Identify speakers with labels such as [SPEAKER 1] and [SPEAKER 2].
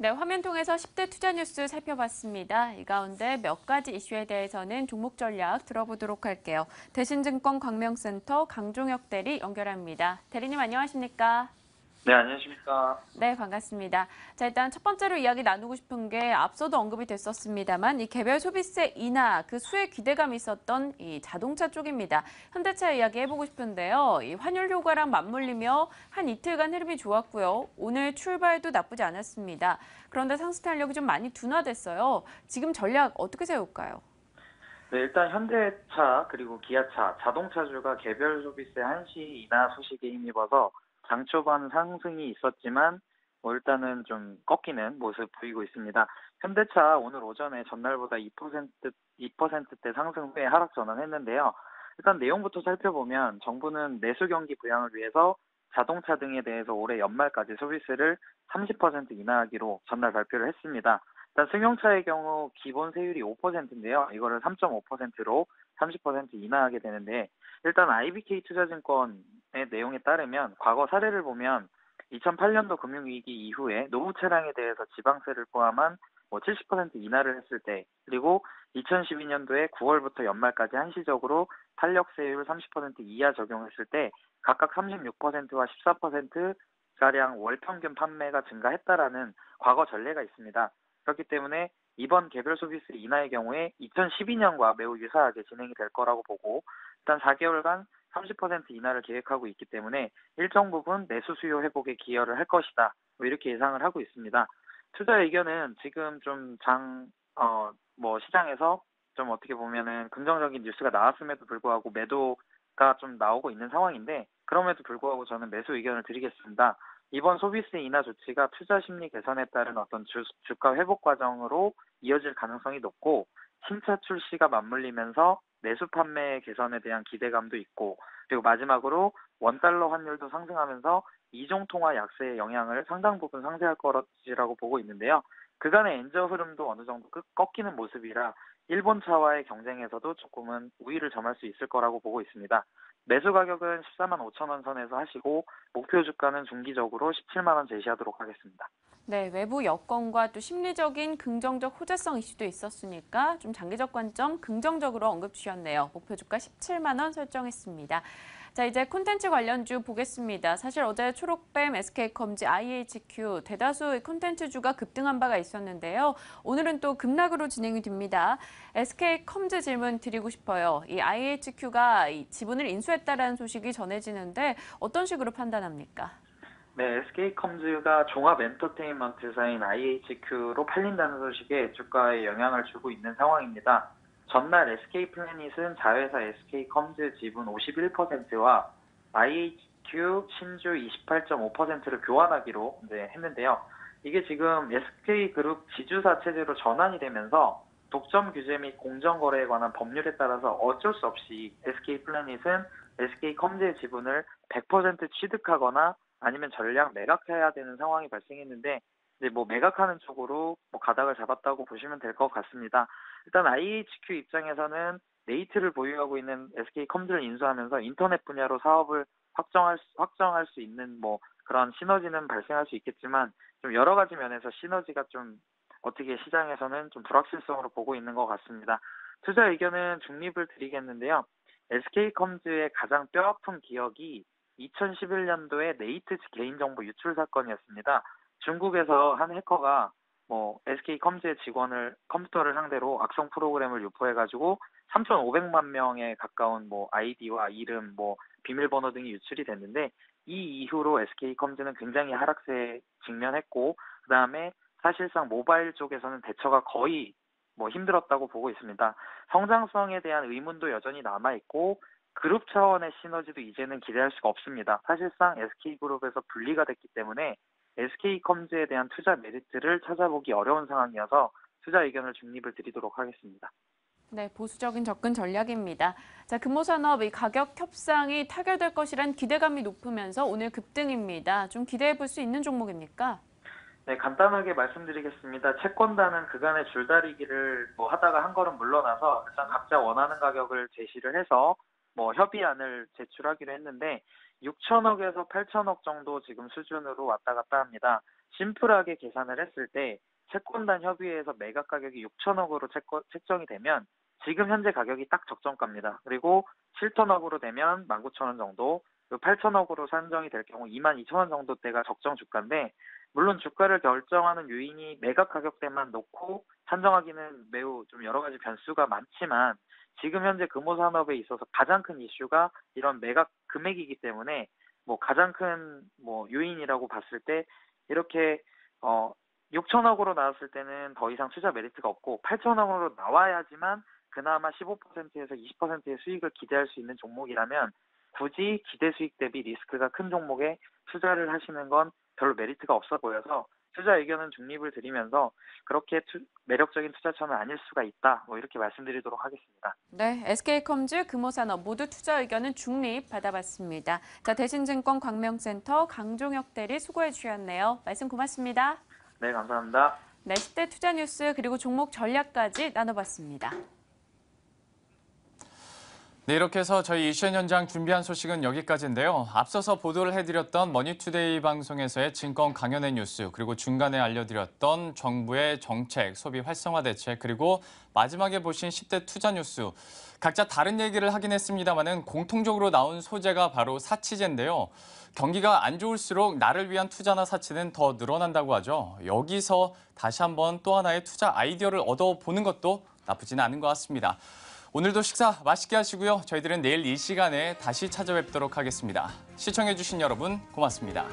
[SPEAKER 1] 네, 화면 통해서 10대 투자 뉴스 살펴봤습니다. 이 가운데 몇 가지 이슈에 대해서는 종목 전략 들어보도록 할게요. 대신증권 광명센터 강종혁 대리 연결합니다. 대리님 안녕하십니까?
[SPEAKER 2] 네, 안녕하십니까.
[SPEAKER 1] 네, 반갑습니다. 자, 일단 첫 번째로 이야기 나누고 싶은 게 앞서도 언급이 됐었습니다만 이 개별 소비세 인하 그 수혜 기대감이 있었던 이 자동차 쪽입니다. 현대차 이야기 해보고 싶은데요. 이 환율 효과랑 맞물리며 한 이틀간 흐름이 좋았고요. 오늘 출발도 나쁘지 않았습니다. 그런데 상승 탄력이 좀 많이 둔화됐어요. 지금 전략 어떻게 세울까요?
[SPEAKER 2] 네, 일단 현대차 그리고 기아차, 자동차주가 개별 소비세 한시 인하 소식에 힘입어서 장 초반 상승이 있었지만 일단은 좀 꺾이는 모습 보이고 있습니다. 현대차 오늘 오전에 전날보다 2%대 상승 후에 하락 전환했는데요. 일단 내용부터 살펴보면 정부는 내수 경기 부양을 위해서 자동차 등에 대해서 올해 연말까지 소비세를 30% 인하하기로 전날 발표를 했습니다. 일단 승용차의 경우 기본 세율이 5%인데요. 이거를 3.5%로 30% 인하하게 되는데 일단 IBK 투자증권의 내용에 따르면 과거 사례를 보면 2008년도 금융위기 이후에 노후 차량에 대해서 지방세를 포함한 70% 인하를 했을 때 그리고 2012년도에 9월부터 연말까지 한시적으로 탄력세율 30% 이하 적용했을 때 각각 36%와 14%가량 월 평균 판매가 증가했다라는 과거 전례가 있습니다. 그렇기 때문에 이번 개별 소비세 인하의 경우에 2012년과 매우 유사하게 진행이 될 거라고 보고 일단 4개월간 30% 인하를 계획하고 있기 때문에 일정 부분 내수 수요 회복에 기여를 할 것이다. 이렇게 예상을 하고 있습니다. 투자 의견은 지금 좀 시장에서 좀 어떻게 보면은 긍정적인 뉴스가 나왔음에도 불구하고 매도가 좀 나오고 있는 상황인데 그럼에도 불구하고 저는 매수 의견을 드리겠습니다. 이번 소비세 인하 조치가 투자 심리 개선에 따른 어떤 주가 회복 과정으로 이어질 가능성이 높고 신차 출시가 맞물리면서 내수 판매 개선에 대한 기대감도 있고 그리고 마지막으로 원달러 환율도 상승하면서 이중 통화 약세의 영향을 상당 부분 상쇄할 것이라고 보고 있는데요. 그간의 엔저 흐름도 어느 정도 꺾이는 모습이라 일본차와의 경쟁에서도 조금은 우위를 점할 수 있을 거라고 보고 있습니다. 매수 가격은 14만 5천 원 선에서 하시고 목표 주가는 중기적으로 17만 원 제시하도록 하겠습니다.
[SPEAKER 1] 네, 외부 여건과 또 심리적인 긍정적 호재성 이슈도 있었으니까 좀 장기적 관점 긍정적으로 언급 주셨네요. 목표 주가 17만 원 설정했습니다. 자, 이제 콘텐츠 관련주 보겠습니다. 사실 어제 초록뱀, SK컴즈, IHQ 대다수 콘텐츠주가 급등한 바가 있었는데요. 오늘은 또 급락으로 진행이 됩니다. SK컴즈 질문 드리고 싶어요. 이 IHQ가 지분을 인수했다라는 소식이 전해지는데 어떤 식으로 판단합니까?
[SPEAKER 2] 네, SK컴즈가 종합 엔터테인먼트사인 IHQ로 팔린다는 소식에 주가에 영향을 주고 있는 상황입니다. 전날 SK플래닛은 자회사 SK컴즈 지분 51%와 IHQ 신주 28.5%를 교환하기로 했는데요. 이게 지금 SK그룹 지주사 체제로 전환이 되면서 독점 규제 및 공정거래에 관한 법률에 따라서 어쩔 수 없이 SK플래닛은 SK컴즈의 지분을 100% 취득하거나 아니면 전량 매각해야 되는 상황이 발생했는데 이제 매각하는 쪽으로 가닥을 잡았다고 보시면 될 것 같습니다. 일단 IHQ 입장에서는 네이트를 보유하고 있는 SK컴즈를 인수하면서 인터넷 분야로 사업을 확정할 수 있는 그런 시너지는 발생할 수 있겠지만 좀 여러 가지 면에서 시너지가 좀 어떻게 시장에서는 좀 불확실성으로 보고 있는 것 같습니다. 투자 의견은 중립을 드리겠는데요. SK컴즈의 가장 뼈아픈 기억이 2011년도에 네이트 개인정보 유출 사건이었습니다. 중국에서 한 해커가 SK컴즈의 직원을 컴퓨터를 상대로 악성 프로그램을 유포해가지고 3,500만 명에 가까운 아이디와 이름, 비밀번호 등이 유출이 됐는데 이 이후로 SK컴즈는 굉장히 하락세에 직면했고 그 다음에 사실상 모바일 쪽에서는 대처가 거의 힘들었다고 보고 있습니다. 성장성에 대한 의문도 여전히 남아있고 그룹 차원의 시너지도 이제는 기대할 수가 없습니다. 사실상 SK그룹에서 분리가 됐기 때문에 SK컴즈에 대한 투자 메리트를 찾아보기 어려운 상황이어서 투자 의견을 중립을 드리도록 하겠습니다.
[SPEAKER 1] 네, 보수적인 접근 전략입니다. 자, 금호산업 이 가격 협상이 타결될 것이란 기대감이 높으면서 오늘 급등입니다. 좀 기대해 볼 수 있는 종목입니까?
[SPEAKER 2] 네, 간단하게 말씀드리겠습니다. 채권단은 그간의 줄다리기를 하다가 한 걸음 물러나서 일단 각자 원하는 가격을 제시를 해서 협의안을 제출하기로 했는데 6천억에서 8천억 정도 지금 수준으로 왔다 갔다 합니다. 심플하게 계산을 했을 때 채권단 협의회에서 매각 가격이 6천억으로 책정이 되면 지금 현재 가격이 딱 적정가입니다. 그리고 7천억으로 되면 19,000원 정도, 8천억으로 산정이 될 경우 22,000원 정도대가 적정 주가인데, 물론 주가를 결정하는 요인이 매각 가격대만 놓고 산정하기는 매우 좀 여러 가지 변수가 많지만, 지금 현재 금호산업에 있어서 가장 큰 이슈가 이런 매각 금액이기 때문에 가장 큰 요인이라고 봤을 때 이렇게 6천억으로 나왔을 때는 더 이상 투자 메리트가 없고 8천억으로 나와야지만 그나마 15%에서 20%의 수익을 기대할 수 있는 종목이라면 굳이 기대 수익 대비 리스크가 큰 종목에 투자를 하시는 건 별로 메리트가 없어 보여서 투자 의견은 중립을 드리면서 그렇게 매력적인 투자처는 아닐 수가 있다. 이렇게 말씀드리도록 하겠습니다.
[SPEAKER 1] 네, SK컴즈, 금호산업 모두 투자 의견은 중립 받아봤습니다. 자, 대신증권 광명센터 강종혁 대리 수고해 주셨네요. 말씀 고맙습니다.
[SPEAKER 2] 네, 감사합니다.
[SPEAKER 1] 네, 10대 투자 뉴스 그리고 종목 전략까지 나눠봤습니다.
[SPEAKER 3] 네, 이렇게 해서 저희 이슈엔 현장 준비한 소식은 여기까지인데요. 앞서서 보도를 해드렸던 머니투데이 방송에서의 증권 강연의 뉴스, 그리고 중간에 알려드렸던 정부의 정책, 소비 활성화 대책, 그리고 마지막에 보신 10대 투자 뉴스. 각자 다른 얘기를 하긴 했습니다만은 공통적으로 나온 소재가 바로 사치제인데요. 경기가 안 좋을수록 나를 위한 투자나 사치는 더 늘어난다고 하죠. 여기서 다시 한번 또 하나의 투자 아이디어를 얻어보는 것도 나쁘지는 않은 것 같습니다. 오늘도 식사 맛있게 하시고요. 저희들은 내일 이 시간에 다시 찾아뵙도록 하겠습니다. 시청해주신 여러분 고맙습니다.